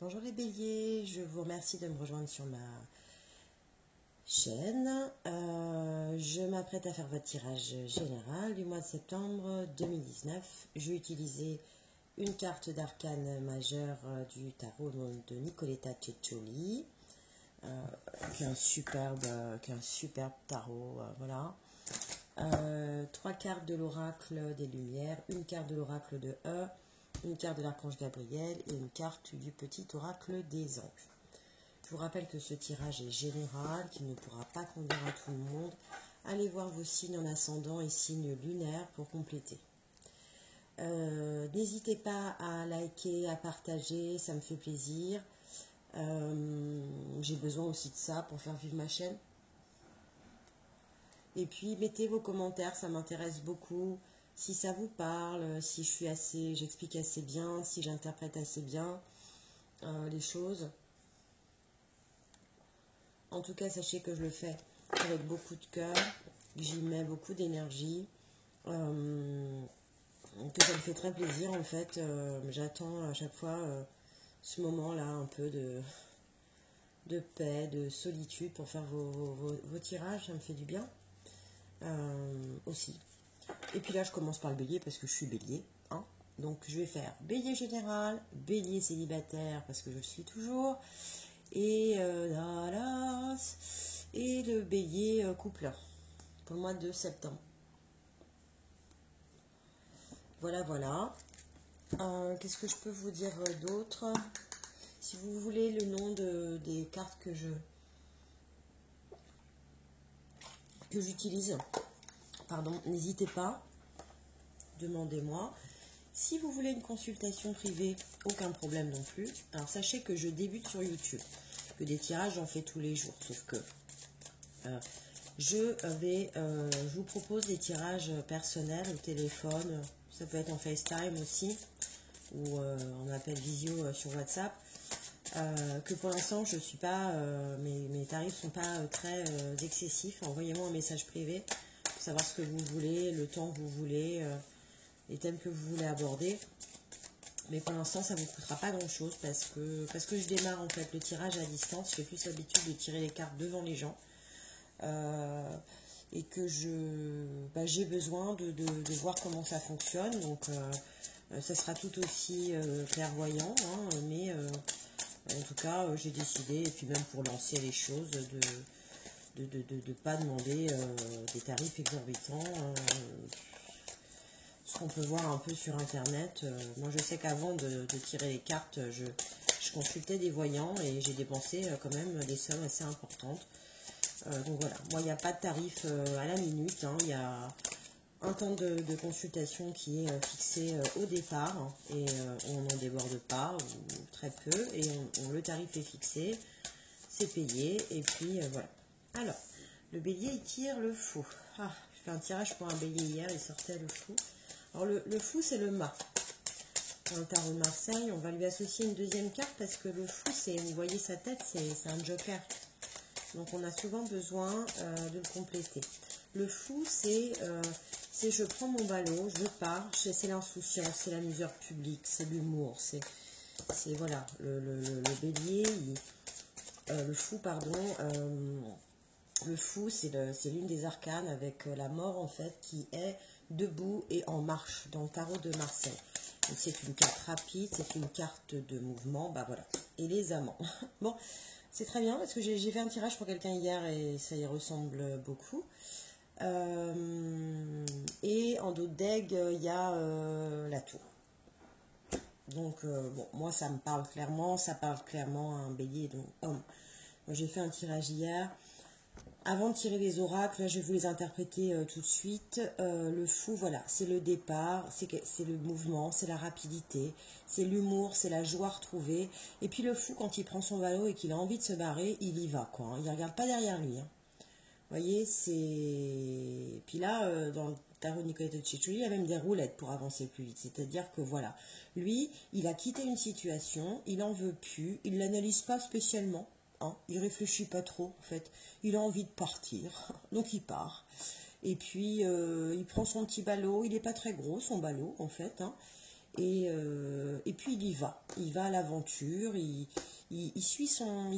Bonjour les béliers, je vous remercie de me rejoindre sur ma chaîne. Je m'apprête à faire votre tirage général du mois de septembre 2019. Je vais utiliser une carte d'arcane majeure du tarot de Nicoletta Ceccioli, qui est un superbe tarot, voilà. Trois cartes de l'oracle des Lumières, une carte de l'oracle de E, une carte de l'archange Gabriel et une carte du petit oracle des anges. Je vous rappelle que ce tirage est général, qu'il ne pourra pas convenir à tout le monde. Allez voir vos signes en ascendant et signes lunaires pour compléter. N'hésitez pas à liker, à partager, ça me fait plaisir. J'ai besoin aussi de ça pour faire vivre ma chaîne. Et puis mettez vos commentaires, ça m'intéresse beaucoup. Si ça vous parle, si j'explique assez bien, si j'interprète assez bien les choses. En tout cas, sachez que je le fais avec beaucoup de cœur, que j'y mets beaucoup d'énergie, que ça me fait très plaisir en fait. J'attends à chaque fois ce moment-là un peu de paix, de solitude pour faire vos tirages, ça me fait du bien aussi. Et puis là, je commence par le bélier parce que je suis bélier. Hein. Donc, je vais faire bélier général, bélier célibataire parce que je le suis toujours, et le bélier couple pour le mois de septembre. Voilà, voilà. Qu'est-ce que je peux vous dire d'autre? Si vous voulez le nom des cartes que j'utilise, pardon, n'hésitez pas, demandez-moi. Si vous voulez une consultation privée, aucun problème non plus. Alors sachez que je débute sur YouTube, que des tirages j'en fais tous les jours, sauf que je vous propose des tirages personnels au téléphone, ça peut être en FaceTime aussi, ou on appelle visio sur WhatsApp, que pour l'instant je suis pas, mes tarifs sont pas très excessifs. Envoyez-moi un message privé pour savoir ce que vous voulez, le temps que vous voulez, les thèmes que vous voulez aborder. Mais pour l'instant, ça ne vous coûtera pas grand-chose parce que je démarre en fait le tirage à distance. J'ai plus l'habitude de tirer les cartes devant les gens. Et que j'ai besoin de voir comment ça fonctionne. Donc, ça sera tout aussi clairvoyant. Hein, mais en tout cas, j'ai décidé, et puis même pour lancer les choses, de ne pas demander des tarifs exorbitants. Ce qu'on peut voir un peu sur internet. Moi je sais qu'avant de tirer les cartes, je consultais des voyants et j'ai dépensé quand même des sommes assez importantes. Donc voilà, moi il n'y a pas de tarif à la minute, hein. Il y a un temps de consultation qui est fixé au départ, hein, et on n'en déborde pas, ou très peu, et le tarif est fixé, c'est payé, et puis voilà. Alors, le bélier il tire le fou. Ah, je fais un tirage pour un bélier hier, il sortait le fou. Alors le fou c'est le mât. Dans le tarot de Marseille, on va lui associer une deuxième carte parce que le fou, vous voyez sa tête, c'est un joker. Donc on a souvent besoin de le compléter. Le fou c'est je prends mon ballot, je pars, c'est l'insouciance, c'est la misère publique, c'est l'humour, c'est voilà, le bélier, le fou pardon, le fou c'est l'une des arcanes avec la mort en fait qui est debout et en marche dans le tarot de Marseille. Donc c'est une carte rapide, c'est une carte de mouvement, bah voilà. Et les amants. Bon, c'est très bien parce que j'ai fait un tirage pour quelqu'un hier et ça y ressemble beaucoup. Et en dos de deg, il y a la tour. Donc bon, moi ça me parle clairement, ça parle clairement à un bélier, donc homme. J'ai fait un tirage hier. Avant de tirer les oracles, là, je vais vous les interpréter tout de suite. Le fou, voilà, c'est le départ, c'est le mouvement, c'est la rapidité, c'est l'humour, c'est la joie retrouvée. Et puis le fou, quand il prend son ballot et qu'il a envie de se barrer, il y va, quoi. Hein. Il ne regarde pas derrière lui. Hein. Vous voyez, c'est... Puis là, dans le tarot de Nicoletta Ceccioli, il y a même des roulettes pour avancer plus vite. C'est-à-dire que, voilà, lui, il a quitté une situation, il n'en veut plus, il ne l'analyse pas spécialement. Hein, il réfléchit pas trop en fait, il a envie de partir, donc il part. Et puis il prend son petit ballot, il n'est pas très gros son ballot en fait, hein, Et puis il y va à l'aventure, il suit son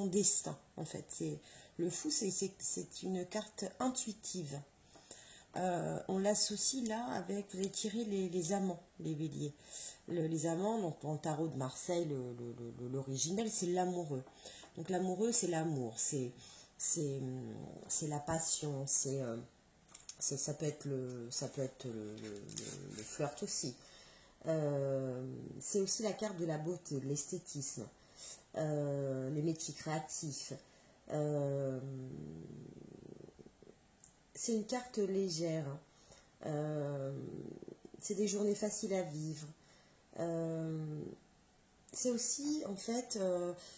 destin en fait. Le fou, c'est une carte intuitive. On l'associe là avec, vous avez tiré les amants, les béliers. Les amants, donc dans le tarot de Marseille, l'originel, c'est l'amoureux. Donc l'amoureux, c'est l'amour, c'est la passion, ça peut être le flirt aussi. C'est aussi la carte de la beauté, de l'esthétisme, les métiers créatifs. C'est une carte légère. C'est des journées faciles à vivre. C'est aussi, en fait,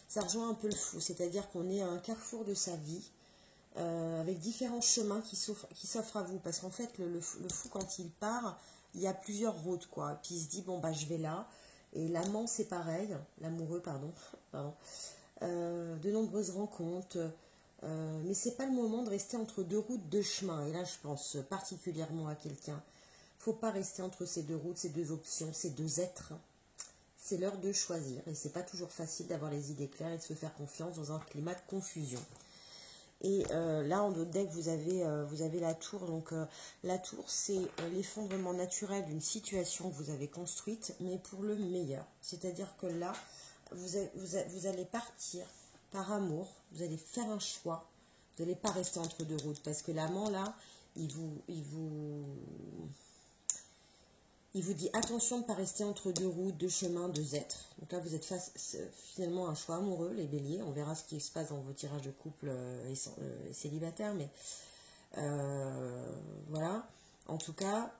ça rejoint un peu le fou, c'est-à-dire qu'on est à un carrefour de sa vie, avec différents chemins qui s'offrent à vous. Parce qu'en fait, le fou, quand il part, il y a plusieurs routes, quoi. Puis il se dit, bon, bah, je vais là. Et l'amant, c'est pareil. L'amoureux, pardon. De nombreuses rencontres. Mais c'est pas le moment de rester entre deux routes, deux chemins. Et là, je pense particulièrement à quelqu'un. Faut pas rester entre ces deux routes, ces deux options, ces deux êtres. C'est l'heure de choisir. Et c'est pas toujours facile d'avoir les idées claires et de se faire confiance dans un climat de confusion. Et là, en d'autres decks, vous avez la tour. Donc, la tour, c'est l'effondrement naturel d'une situation que vous avez construite, mais pour le meilleur. C'est-à-dire que là, vous allez partir par amour, vous allez faire un choix, vous n'allez pas rester entre deux routes. Parce que l'amant, là, il vous dit attention de ne pas rester entre deux routes, deux chemins, deux êtres. Donc là, vous êtes face finalement à un choix amoureux, les béliers. On verra ce qui se passe dans vos tirages de couple et célibataires. Mais voilà. En tout cas,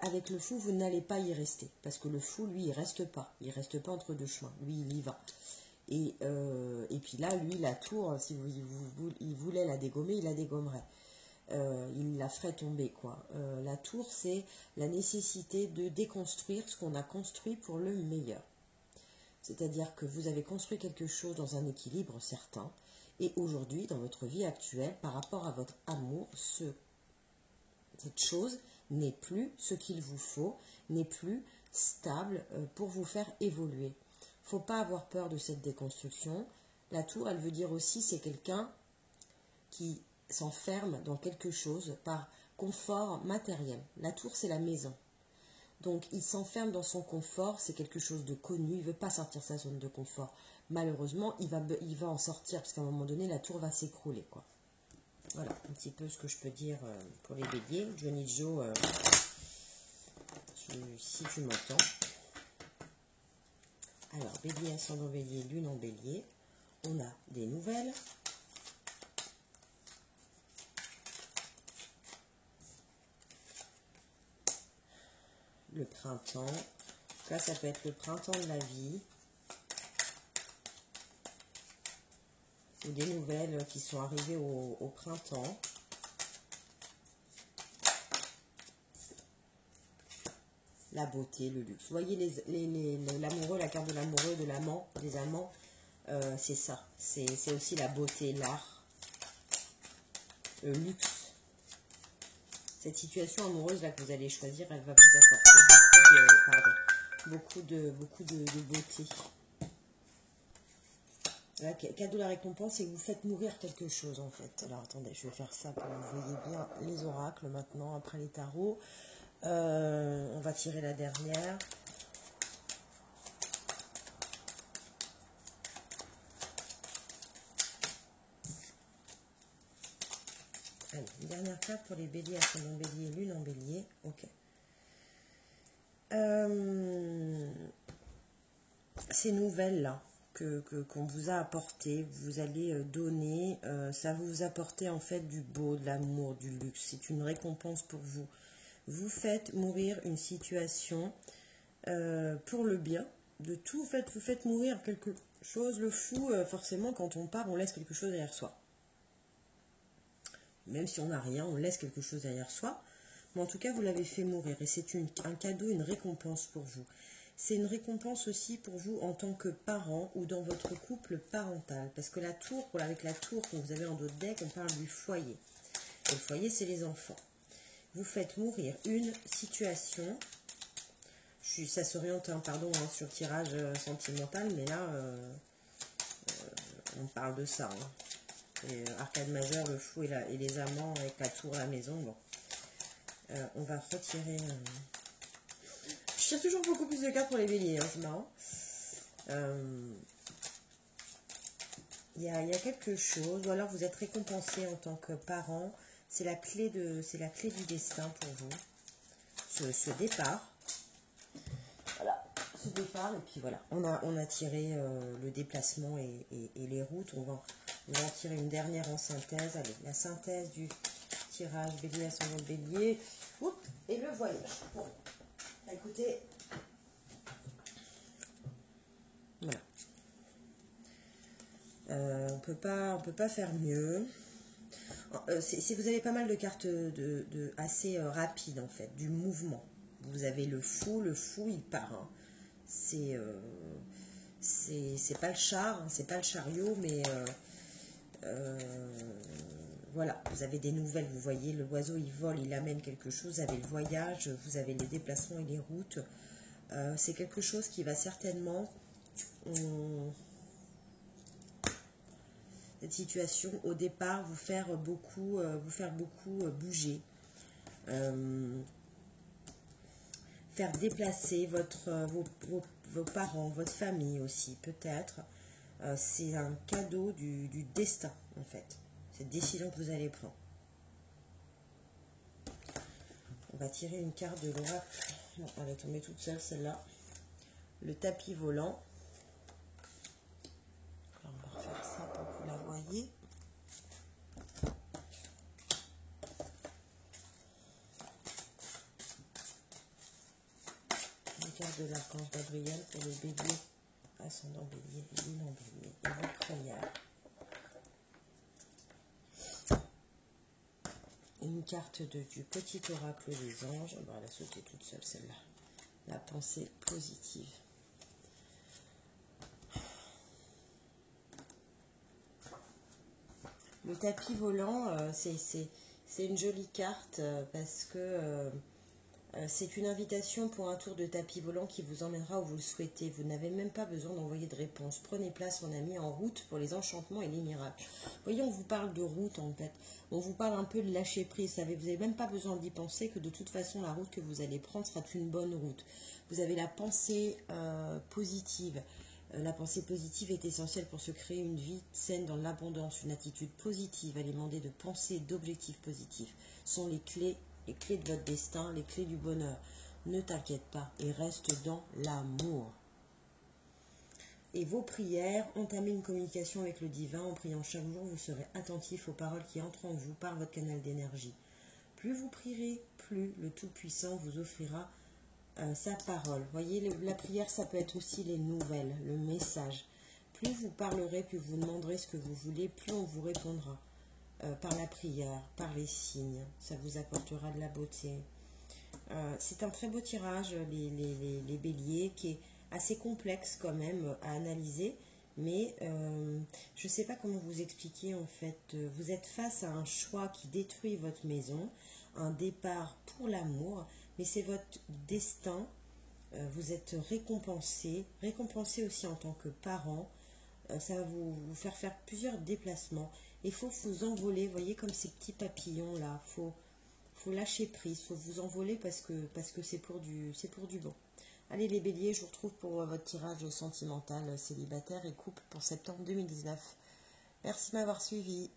avec le fou, vous n'allez pas y rester. Parce que le fou, lui, il reste pas. Il reste pas entre deux chemins. Lui, il y va. Et puis là, lui, la tour, si il voulait la dégommer, il la dégommerait. Il la ferait tomber, quoi. La tour, c'est la nécessité de déconstruire ce qu'on a construit pour le meilleur. C'est-à-dire que vous avez construit quelque chose dans un équilibre certain, et aujourd'hui, dans votre vie actuelle, par rapport à votre amour, cette chose n'est plus ce qu'il vous faut, n'est plus stable pour vous faire évoluer. Il ne faut pas avoir peur de cette déconstruction. La tour, elle veut dire aussi, c'est quelqu'un qui s'enferme dans quelque chose par confort matériel. La tour, c'est la maison. Donc, il s'enferme dans son confort, c'est quelque chose de connu, il ne veut pas sortir de sa zone de confort. Malheureusement, il va en sortir, parce qu'à un moment donné, la tour va s'écrouler, quoi. Voilà, un petit peu ce que je peux dire pour les béliers. Johnny Joe, si tu m'entends. Alors, bélier, ascendant bélier, lune en bélier. On a des nouvelles. Le printemps. Là, ça peut être le printemps de la vie. Ou des nouvelles qui sont arrivées au printemps. La beauté, le luxe. Vous voyez l'amoureux, la carte de l'amoureux, de l'amant, des amants, c'est ça. C'est aussi la beauté, l'art, le luxe. Cette situation amoureuse là que vous allez choisir, elle va vous apporter beaucoup de beauté. Là, cadeau de la récompense, c'est que vous faites mourir quelque chose en fait. Alors attendez, je vais faire ça pour que vous voyez bien les oracles maintenant, après les tarots. On va tirer la dernière. Allez, une dernière carte pour les béliers, ascendant bélier, lune en bélier. Ok. Ces nouvelles-là qu'on vous a apportées, vous allez donner, ça va vous apporter en fait du beau, de l'amour, du luxe. C'est une récompense pour vous. Vous faites mourir une situation pour le bien de tout. En fait, vous faites mourir quelque chose. Le fou, forcément, quand on part, on laisse quelque chose derrière soi. Même si on n'a rien, on laisse quelque chose derrière soi. Mais en tout cas, vous l'avez fait mourir. Et c'est un cadeau, une récompense pour vous. C'est une récompense aussi pour vous en tant que parent ou dans votre couple parental. Parce que la tour, avec la tour que vous avez en d'autres decks, on parle du foyer. Et le foyer, c'est les enfants. vous faites mourir une situation. Ça s'oriente, hein, pardon, hein, sur le tirage sentimental, mais là, on parle de ça. Hein. Et, arcade majeure, le fou et les amants avec la tour à la maison. Bon. On va retirer... Je tire toujours beaucoup plus de cartes pour les béliers, hein, c'est marrant. Il y a quelque chose, ou alors vous êtes récompensé en tant que parent. C'est la clé du destin pour vous. Ce départ. Voilà, ce départ. Et puis voilà, on a tiré le déplacement et les routes. On va en tirer une dernière en synthèse. Allez, la synthèse du tirage bélier, ascendant bélier. Oups, et le voyage. Bon, écoutez. Voilà. On peut pas faire mieux. Si vous avez pas mal de cartes assez rapides en fait, du mouvement. Vous avez le fou il part. Hein. C'est pas le char, hein, c'est pas le chariot, mais voilà, vous avez des nouvelles, vous voyez, l'oiseau il vole, il amène quelque chose, vous avez le voyage, vous avez les déplacements et les routes. C'est quelque chose qui va certainement... cette situation au départ vous faire beaucoup bouger, faire déplacer vos parents, votre famille aussi peut-être. C'est un cadeau du destin en fait, cette décision que vous allez prendre. On va tirer une carte de l'oracle. Bon, elle est tombée toute seule celle-là. Le tapis volant. Voyez. Une carte de l'archange Gabriel pour le bélier, ascendant bélier et lunan bélier et votre prière. Une carte du petit oracle des anges. Bon, elle a sauté toute seule celle-là. La pensée positive. Le tapis volant, c'est une jolie carte parce que c'est une invitation pour un tour de tapis volant qui vous emmènera où vous le souhaitez. Vous n'avez même pas besoin d'envoyer de réponse. Prenez place, mon ami, en route pour les enchantements et les miracles. Vous voyez, on vous parle de route en fait. On vous parle un peu de lâcher prise. Vous n'avez même pas besoin d'y penser que de toute façon, la route que vous allez prendre sera une bonne route. Vous avez la pensée positive. La pensée positive est essentielle pour se créer une vie saine dans l'abondance. Une attitude positive alimentée de pensées et d'objectifs positifs sont les clés de votre destin, les clés du bonheur. Ne t'inquiète pas et reste dans l'amour. Et vos prières, entamez une communication avec le divin. En priant chaque jour, vous serez attentif aux paroles qui entrent en vous par votre canal d'énergie. Plus vous prierez, plus le Tout-Puissant vous offrira sa parole. Voyez, la prière, ça peut être aussi les nouvelles, le message. Plus vous parlerez, plus vous demanderez ce que vous voulez, plus on vous répondra. Par la prière, par les signes, ça vous apportera de la beauté. C'est un très beau tirage, les béliers, qui est assez complexe quand même à analyser, mais je ne sais pas comment vous expliquer en fait. Vous êtes face à un choix qui détruit votre maison, un départ pour l'amour, mais c'est votre destin. Vous êtes récompensé aussi en tant que parent. Ça va vous faire plusieurs déplacements. Il faut vous envoler, vous voyez, comme ces petits papillons là. Faut lâcher prise, faut vous envoler parce que c'est pour du bon. Allez les béliers, je vous retrouve pour votre tirage sentimental, célibataire et couple pour septembre 2019. Merci de m'avoir suivi.